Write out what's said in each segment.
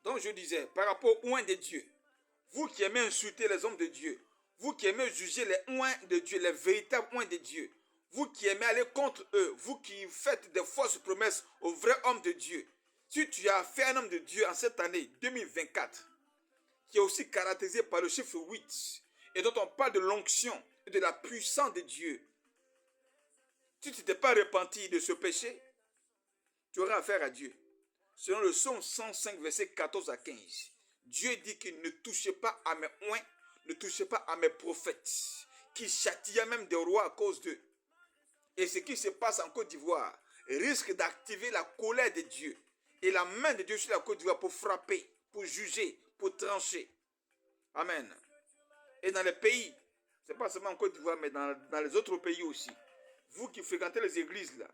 Donc je disais, par rapport aux oints de Dieu, vous qui aimez insulter les hommes de Dieu, vous qui aimez juger les oints de Dieu, les véritables oints de Dieu, vous qui aimez aller contre eux, vous qui faites des fausses promesses aux vrais hommes de Dieu, si tu as fait un homme de Dieu en cette année 2024, qui est aussi caractérisé par le chiffre 8, et dont on parle de l'onction et de la puissance de Dieu, si tu ne t'es pas repenti de ce péché, tu auras affaire à Dieu. Selon le psaume 105, verset 14 à 15, Dieu dit qu'il ne touchez pas à mes oints, ne touchez pas à mes prophètes, qui châtia même des rois à cause d'eux. Et ce qui se passe en Côte d'Ivoire risque d'activer la colère de Dieu et la main de Dieu sur la Côte d'Ivoire pour frapper, pour juger, pour trancher. Amen. Et dans les pays, ce n'est pas seulement en Côte d'Ivoire, mais dans les autres pays aussi, vous qui fréquentez les églises là,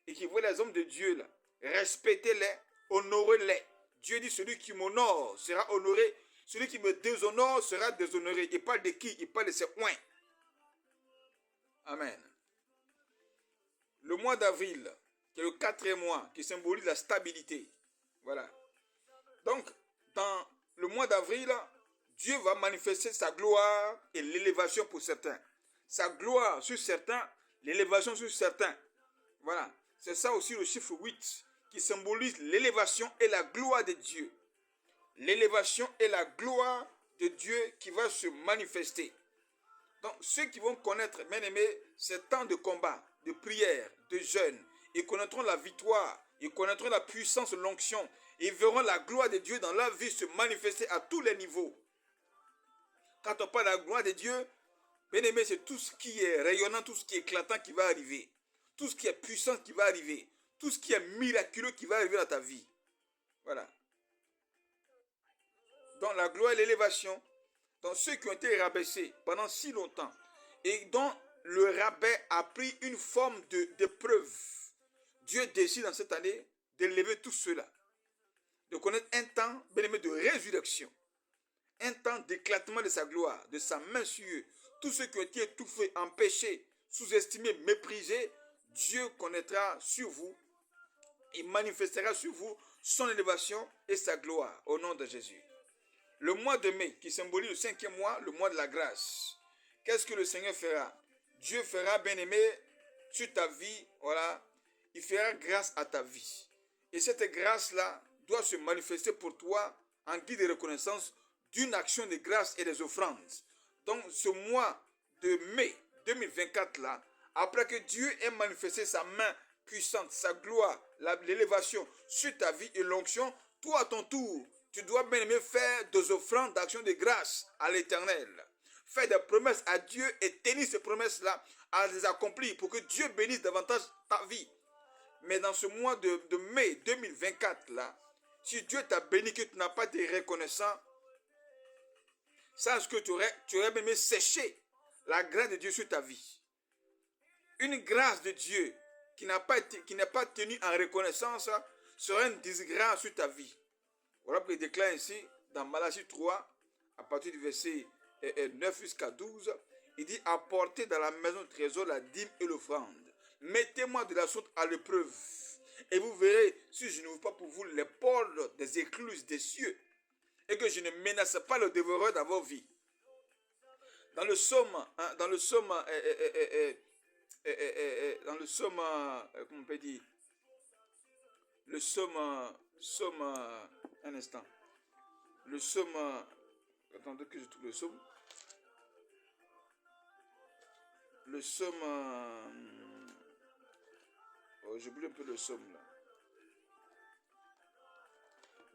et qui voyez les hommes de Dieu là, respectez-les, honorez-les. Dieu dit, celui qui m'honore sera honoré, celui qui me déshonore sera déshonoré. Il parle de qui? Il parle de ses oints. Amen. Le mois d'avril, qui est le 4e mois, qui symbolise la stabilité. Voilà. Donc, dans le mois d'avril, Dieu va manifester sa gloire et l'élévation pour certains. Sa gloire sur certains, l'élévation sur certains. Voilà. C'est ça aussi le chiffre 8, qui symbolise l'élévation et la gloire de Dieu. L'élévation et la gloire de Dieu qui va se manifester. Donc, ceux qui vont connaître, bien aimés, ces temps de combat, de prière, de jeûne, ils connaîtront la victoire, ils connaîtront la puissance de l'onction, ils verront la gloire de Dieu dans leur vie se manifester à tous les niveaux. Quand on parle de la gloire de Dieu, bien aimé, c'est tout ce qui est rayonnant, tout ce qui est éclatant qui va arriver, tout ce qui est puissant qui va arriver, tout ce qui est miraculeux qui va arriver dans ta vie. Voilà. Donc, la gloire et l'élévation, donc ceux qui ont été rabaissés pendant si longtemps et dont le rabais a pris une forme d'épreuve, Dieu décide dans cette année d'élever tout cela, de connaître un temps, bien aimé, de résurrection, un temps d'éclatement de sa gloire, de sa main sur eux. Tous ceux qui ont été étouffés, empêchés, sous-estimés, méprisés, Dieu connaîtra sur vous, il manifestera sur vous son élévation et sa gloire au nom de Jésus. Le mois de mai, qui symbolise le 5e mois, le mois de la grâce. Qu'est-ce que le Seigneur fera? Dieu fera, bien aimé, sur ta vie, voilà, il fera grâce à ta vie. Et cette grâce-là doit se manifester pour toi en guide de reconnaissance d'une action de grâce et des offrandes. Donc, ce mois de mai 2024-là, après que Dieu ait manifesté sa main puissante, sa gloire, l'élévation sur ta vie et l'onction, toi à ton tour, tu dois bien aimer faire des offrandes d'action de grâce à l'Éternel. Faire des promesses à Dieu et tenir ces promesses-là à les accomplir pour que Dieu bénisse davantage ta vie. Mais dans ce mois de mai 2024-là, si Dieu t'a béni que tu n'as pas été reconnaissant, sache que tu aurais même séché la grâce de Dieu sur ta vie. Une grâce de Dieu qui n'est pas tenue en reconnaissance sera une disgrâce sur ta vie. Voilà pour il déclare ici, dans Malachie 3, à partir du verset 9 jusqu'à 12, il dit, apportez dans la maison de trésor la dîme et l'offrande. Mettez-moi de la sorte à l'épreuve, et vous verrez si je n'ouvre pas pour vous les portes des écluses des cieux, et que je ne menace pas le dévoreur dans vos vies. Dans le psaume, comment on peut dire, le psaume, un instant, le psaume, attendez que je trouve le psaume, j'oublie un peu le psaume là.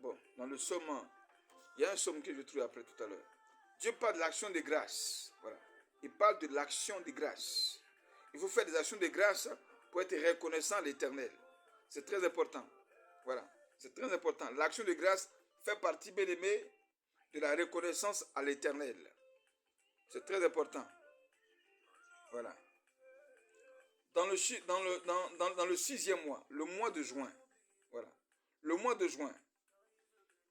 Bon, dans le psaume, il y a un psaume que je trouve après tout à l'heure. Dieu parle de l'action de grâce, voilà. Il parle de l'action de grâce. Il faut faire des actions de grâce pour être reconnaissant à l'Éternel. C'est très important. Voilà, c'est très important. L'action de grâce fait partie, bien aimé, de la reconnaissance à l'Éternel. C'est très important. Voilà. Dans le 6e mois, le mois de juin, voilà, le mois de juin,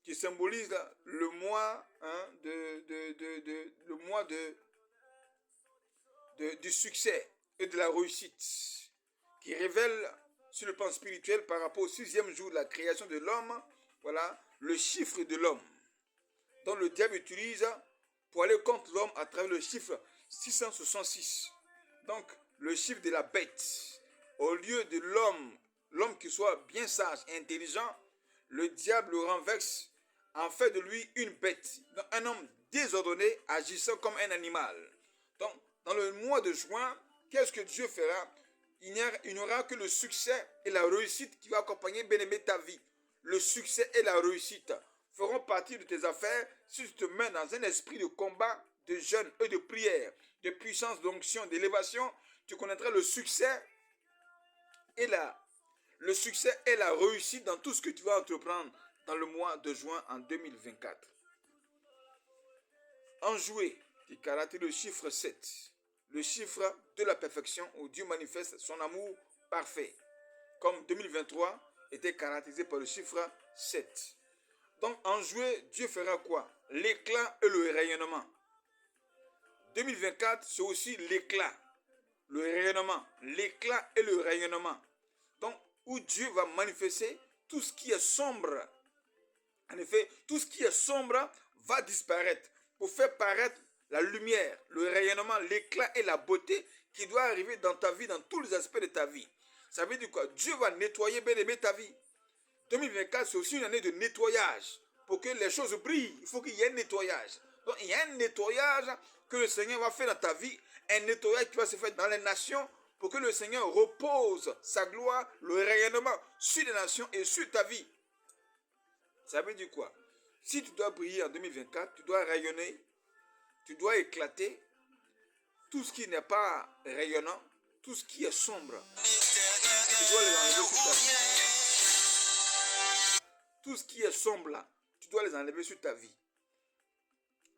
qui symbolise le mois, du succès et de la réussite, qui révèle sur le plan spirituel par rapport au 6e jour de la création de l'homme, voilà, le chiffre de l'homme, dont le diable utilise pour aller contre l'homme à travers le chiffre 666. Donc, le chiffre de la bête. Au lieu de l'homme qui soit bien sage et intelligent, le diable le renverse en fait de lui une bête. Donc, un homme désordonné agissant comme un animal. Donc, dans le mois de juin, qu'est-ce que Dieu fera? Il n'y aura que le succès et la réussite qui va accompagner, bien-aimé, ta vie. Le succès et la réussite feront partie de tes affaires si tu te mets dans un esprit de combat, de jeûne et de prière, de puissance, d'onction, d'élévation. Tu connaîtras le succès et la réussite dans tout ce que tu vas entreprendre dans le mois de juin en 2024. Enjoué, qui caractérise le chiffre 7, le chiffre de la perfection où Dieu manifeste son amour parfait, comme 2023 était caractérisé par le chiffre 7. Donc en juillet, Dieu fera quoi? L'éclat et le rayonnement. 2024, c'est aussi l'éclat, le rayonnement, l'éclat et le rayonnement. Donc où Dieu va manifester tout ce qui est sombre. En effet, tout ce qui est sombre va disparaître pour faire paraître la lumière, le rayonnement, l'éclat et la beauté qui doit arriver dans ta vie, dans tous les aspects de ta vie. Ça veut dire quoi? Dieu va nettoyer, bien aimé, ta vie. 2024, c'est aussi une année de nettoyage. Pour que les choses brillent, il faut qu'il y ait un nettoyage. Donc, il y a un nettoyage que le Seigneur va faire dans ta vie, un nettoyage qui va se faire dans les nations, pour que le Seigneur repose sa gloire, le rayonnement sur les nations et sur ta vie. Ça veut dire quoi? Si tu dois briller en 2024, tu dois rayonner, tu dois éclater. Tout ce qui n'est pas rayonnant, tout ce qui est sombre, tu dois les enlever sur ta vie. Tout ce qui est sombre là, tu dois les enlever sur ta vie.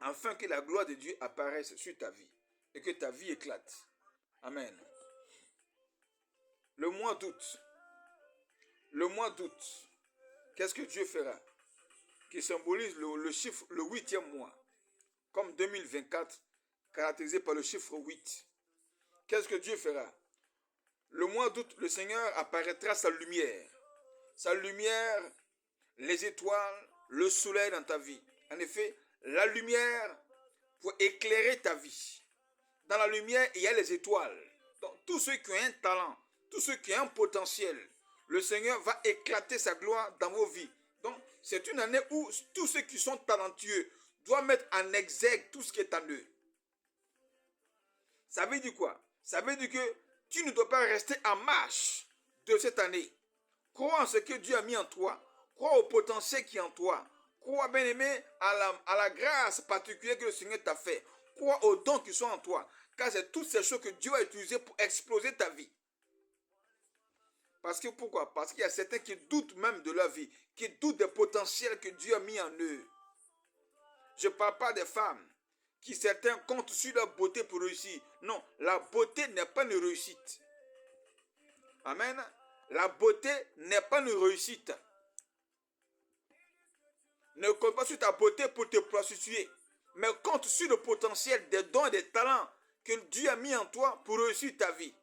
Afin que la gloire de Dieu apparaisse sur ta vie et que ta vie éclate. Amen. Le mois d'août. Le mois d'août. Qu'est-ce que Dieu fera? Qui symbolise le chiffre, le 8e mois. Comme 2024, caractérisé par le chiffre 8. Qu'est-ce que Dieu fera? Le mois d'août, le Seigneur apparaîtra sa lumière. Sa lumière, les étoiles, le soleil dans ta vie. En effet, la lumière pour éclairer ta vie. Dans la lumière, il y a les étoiles. Donc, tous ceux qui ont un talent, tous ceux qui ont un potentiel, le Seigneur va éclater sa gloire dans vos vies. Donc, c'est une année où tous ceux qui sont talentueux doivent mettre en exergue tout ce qui est en eux. Ça veut dire quoi? Ça veut dire que tu ne dois pas rester en marche de cette année. Crois en ce que Dieu a mis en toi. Crois au potentiel qui est en toi. Crois, bien-aimé, à la grâce particulière que le Seigneur t'a fait. Crois aux dons qui sont en toi. Car c'est toutes ces choses que Dieu a utilisées pour exploser ta vie. Parce que pourquoi? Parce qu'il y a certains qui doutent même de leur vie, qui doutent des potentiels que Dieu a mis en eux. Je ne parle pas des femmes qui certains comptent sur leur beauté pour réussir. Non, la beauté n'est pas une réussite. Amen. La beauté n'est pas une réussite. Ne compte pas sur ta beauté pour te prostituer, mais compte sur le potentiel des dons et des talents que Dieu a mis en toi pour réussir ta vie.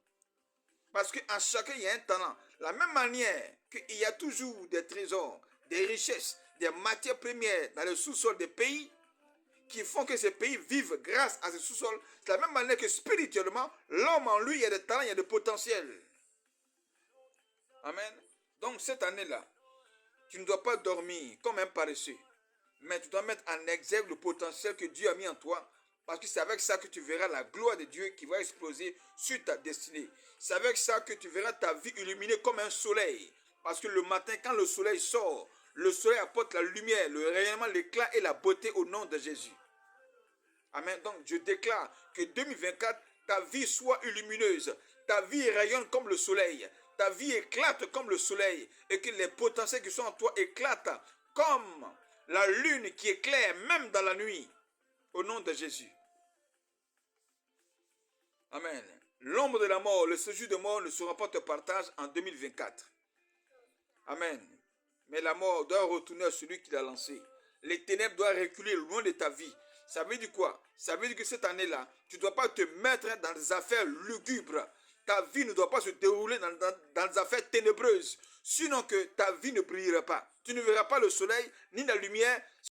Parce qu'en chacun, il y a un talent. De la même manière qu'il y a toujours des trésors, des richesses, des matières premières dans le sous-sol des pays qui font que ces pays vivent grâce à ce sous-sol. C'est de la même manière que spirituellement, l'homme en lui, il y a des talents, il y a des potentiels. Amen. Donc cette année-là, tu ne dois pas dormir comme un paresseux, mais tu dois mettre en exergue le potentiel que Dieu a mis en toi, parce que c'est avec ça que tu verras la gloire de Dieu qui va exploser sur ta destinée. C'est avec ça que tu verras ta vie illuminée comme un soleil, parce que le matin, quand le soleil sort, le soleil apporte la lumière, le rayonnement, l'éclat et la beauté au nom de Jésus. Amen. Donc je déclare que 2024, ta vie soit lumineuse, ta vie rayonne comme le soleil, ta vie éclate comme le soleil et que les potentiels qui sont en toi éclatent comme la lune qui éclaire même dans la nuit. Au nom de Jésus. Amen. L'ombre de la mort, le séjour de mort ne sera pas ton partage en 2024. Amen. Mais la mort doit retourner à celui qui l'a lancé. Les ténèbres doivent reculer loin de ta vie. Ça veut dire quoi? Ça veut dire que cette année-là, tu ne dois pas te mettre dans des affaires lugubres. Ta vie ne doit pas se dérouler dans des affaires ténébreuses. Sinon que ta vie ne brillera pas. Tu ne verras pas le soleil ni la lumière